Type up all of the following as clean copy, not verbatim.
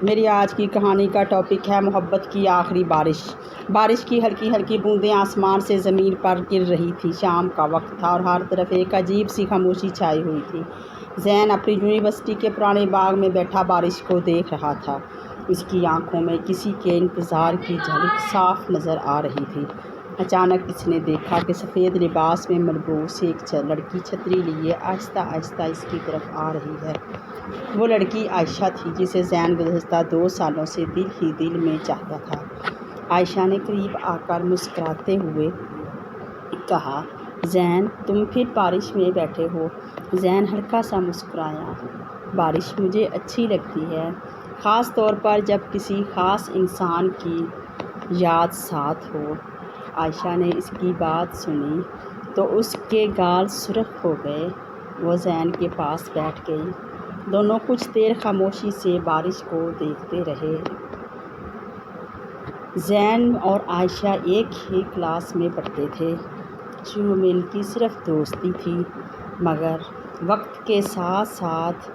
میری آج کی کہانی کا ٹاپک ہے محبت کی آخری بارش۔ بارش کی ہلکی ہلکی بوندیں آسمان سے زمین پر گر رہی تھی۔ شام کا وقت تھا اور ہر طرف ایک عجیب سی خاموشی چھائی ہوئی تھی۔ زین اپنی یونیورسٹی کے پرانے باغ میں بیٹھا بارش کو دیکھ رہا تھا۔ اس کی آنکھوں میں کسی کے انتظار کی جھلک صاف نظر آ رہی تھی۔ اچانک اس نے دیکھا کہ سفید لباس میں ملبوس ایک لڑکی چھتری لیے آہستہ آہستہ اس کی طرف آ رہی ہے۔ وہ لڑکی عائشہ تھی، جسے زین گزشتہ 2 سالوں سے دل ہی دل میں چاہتا تھا۔ عائشہ نے قریب آ کر مسکراتے ہوئے کہا، زین تم پھر بارش میں بیٹھے ہو؟ زین ہلکا سا مسکرایا۔ بارش مجھے اچھی لگتی ہے، خاص طور پر جب کسی خاص انسان کی یاد ساتھ ہو۔ عائشہ نے اس کی بات سنی تو اس کے گال سرخ ہو گئے۔ وہ زین کے پاس بیٹھ گئی۔ دونوں کچھ دیر خاموشی سے بارش کو دیکھتے رہے۔ زین اور عائشہ ایک ہی کلاس میں پڑھتے تھے۔ شروع میں ان کی صرف دوستی تھی، مگر وقت کے ساتھ ساتھ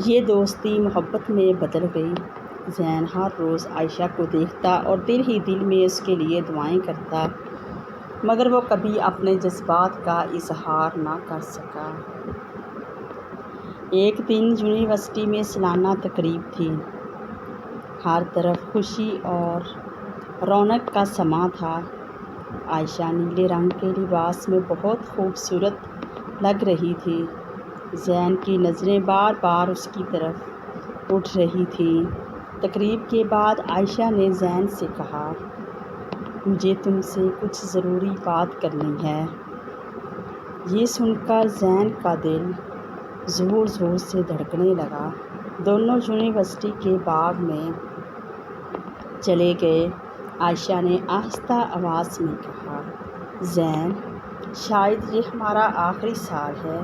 یہ دوستی محبت میں بدل گئی۔ زین ہر روز عائشہ کو دیکھتا اور دل ہی دل میں اس کے لیے دعائیں کرتا، مگر وہ کبھی اپنے جذبات کا اظہار نہ کر سکا۔ ایک دن یونیورسٹی میں سالانہ تقریب تھی۔ ہر طرف خوشی اور رونق کا سماں تھا۔ عائشہ نیلے رنگ کے لباس میں بہت خوبصورت لگ رہی تھی۔ زین کی نظریں بار بار اس کی طرف اٹھ رہی تھیں۔ تقریب کے بعد عائشہ نے زین سے کہا، مجھے تم سے کچھ ضروری بات کرنی ہے۔ یہ سن کر زین کا دل زور زور سے دھڑکنے لگا۔ دونوں یونیورسٹی کے باغ میں چلے گئے۔ عائشہ نے آہستہ آواز میں کہا، زین شاید یہ ہمارا آخری سال ہے۔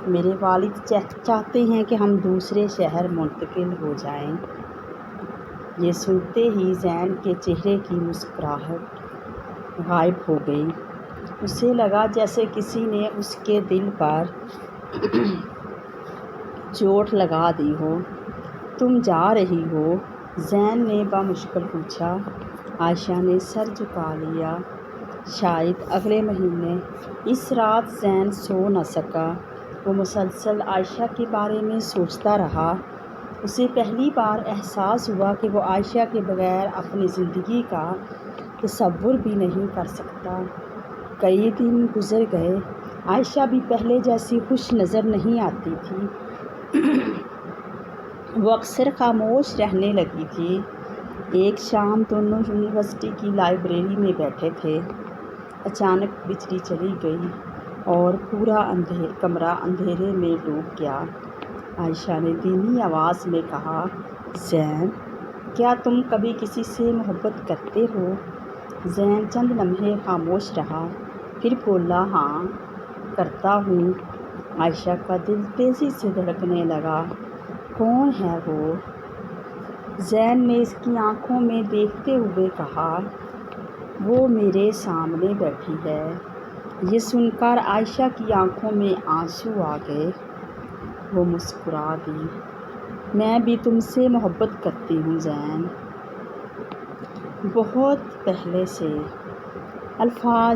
میرے والد چاہتے ہیں کہ ہم دوسرے شہر منتقل ہو جائیں۔ یہ سنتے ہی زین کے چہرے کی مسکراہٹ غائب ہو گئی۔ اسے لگا جیسے کسی نے اس کے دل پر چوٹ لگا دی ہو۔ تم جا رہی ہو؟ زین نے بامشکل پوچھا۔ عائشہ نے سر جھکا لیا۔ شاید اگلے مہینے۔ اس رات زین سو نہ سکا۔ وہ مسلسل عائشہ کے بارے میں سوچتا رہا۔ اسے پہلی بار احساس ہوا کہ وہ عائشہ کے بغیر اپنی زندگی کا تصور بھی نہیں کر سکتا۔ کئی دن گزر گئے۔ عائشہ بھی پہلے جیسی خوش نظر نہیں آتی تھی۔ وہ اکثر خاموش رہنے لگی تھی۔ ایک شام دونوں یونیورسٹی کی لائبریری میں بیٹھے تھے۔ اچانک بجلی چلی گئی اور پورا کمرہ اندھیرے میں ڈوب گیا۔ عائشہ نے دھیمی آواز میں کہا، زین کیا تم کبھی کسی سے محبت کرتے ہو؟ زین چند لمحے خاموش رہا، پھر بولا، ہاں کرتا ہوں۔ عائشہ کا دل تیزی سے دھڑکنے لگا۔ کون ہے وہ؟ زین نے اس کی آنکھوں میں دیکھتے ہوئے کہا، وہ میرے سامنے بیٹھی ہے۔ یہ سن کر عائشہ کی آنکھوں میں آنسو آ گئے۔ وہ مسکرا دی۔ میں بھی تم سے محبت کرتی ہوں زین، بہت پہلے سے۔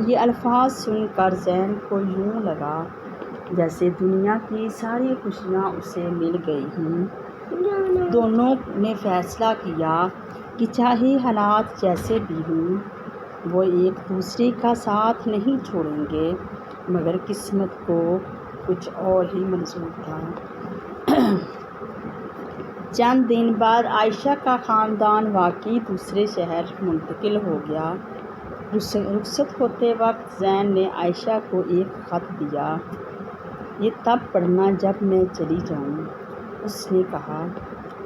یہ الفاظ سن کر زین کو یوں لگا جیسے دنیا کی ساری خوشیاں اسے مل گئی ہوں۔ دونوں نے فیصلہ کیا کہ چاہے حالات جیسے بھی ہوں، وہ ایک دوسرے کا ساتھ نہیں چھوڑیں گے، مگر قسمت کو کچھ اور ہی منظور تھا۔ چند دن بعد عائشہ کا خاندان واقعی دوسرے شہر منتقل ہو گیا۔ رخصت ہوتے وقت زین نے عائشہ کو ایک خط دیا۔ یہ تب پڑھنا جب میں چلی جاؤں، اس نے کہا۔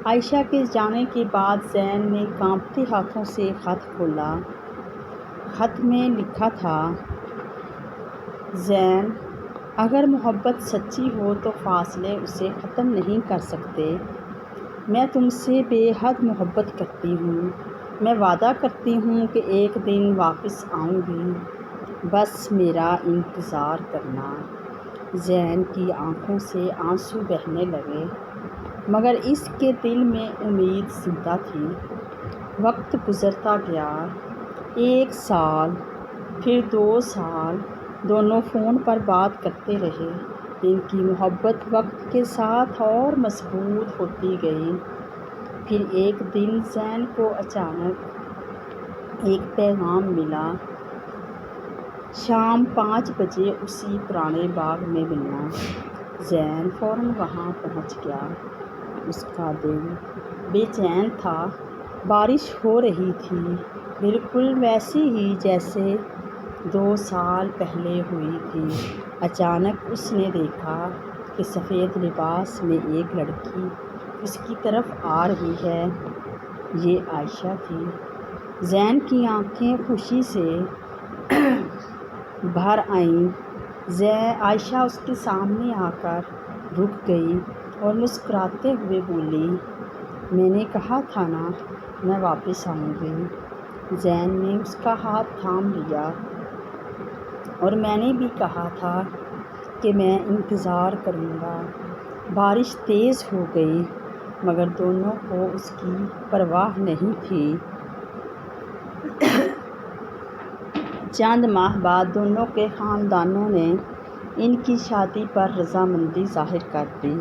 عائشہ کے جانے کے بعد زین نے کانپتے ہاتھوں سے خط کھولا۔ خط میں لکھا تھا، زین اگر محبت سچی ہو تو فاصلے اسے ختم نہیں کر سکتے۔ میں تم سے بے حد محبت کرتی ہوں۔ میں وعدہ کرتی ہوں کہ ایک دن واپس آؤں گی، بس میرا انتظار کرنا۔ زین کی آنکھوں سے آنسو بہنے لگے۔ مگر اس کے دل میں امید زندہ تھی۔ وقت گزرتا گیا، 1 سال، پھر 2 سال، دونوں فون پر بات کرتے رہے۔ ان کی محبت وقت کے ساتھ اور مضبوط ہوتی گئی۔ پھر ایک دن زین کو اچانک ایک پیغام ملا، شام 5 بجے اسی پرانے باغ میں ملنا۔ زین فوراً وہاں پہنچ گیا۔ اس کا دل بے چین تھا۔ بارش ہو رہی تھی، بالکل ویسی ہی جیسے 2 سال پہلے ہوئی تھی۔ اچانک اس نے دیکھا کہ سفید لباس میں ایک لڑکی اس کی طرف آ رہی ہے۔ یہ عائشہ تھی۔ زین کی آنکھیں خوشی سے بھر آئیں۔ عائشہ اس کے سامنے آ کر رک گئی اور مسکراتے ہوئے بولی، میں نے کہا تھا نا میں واپس آؤں گی۔ زین نے اس کا ہاتھ تھام لیا، اور میں نے بھی کہا تھا کہ میں انتظار کروں گا۔ بارش تیز ہو گئی، مگر دونوں کو اس کی پرواہ نہیں تھی۔ چند ماہ بعد دونوں کے خاندانوں نے ان کی شادی پر رضامندی ظاہر کر دی۔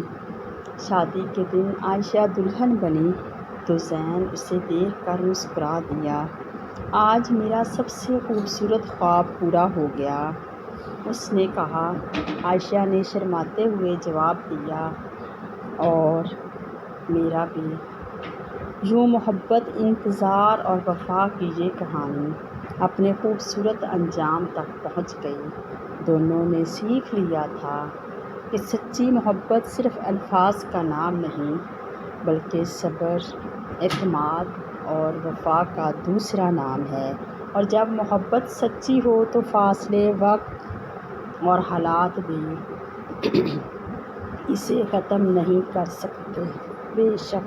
شادی کے دن عائشہ دلہن بنی تو زین اسے دیکھ کر مسکرا دیا، آج میرا سب سے خوبصورت خواب پورا ہو گیا، اس نے کہا۔ عائشہ نے شرماتے ہوئے جواب دیا، اور میرا بھی۔ یوں محبت، انتظار اور وفا کی یہ کہانی اپنے خوبصورت انجام تک پہنچ گئی۔ دونوں نے سیکھ لیا تھا کہ سچی محبت صرف الفاظ کا نام نہیں، بلکہ صبر، اعتماد اور وفا کا دوسرا نام ہے، اور جب محبت سچی ہو تو فاصلے، وقت اور حالات بھی اسے ختم نہیں کر سکتے۔ بے شک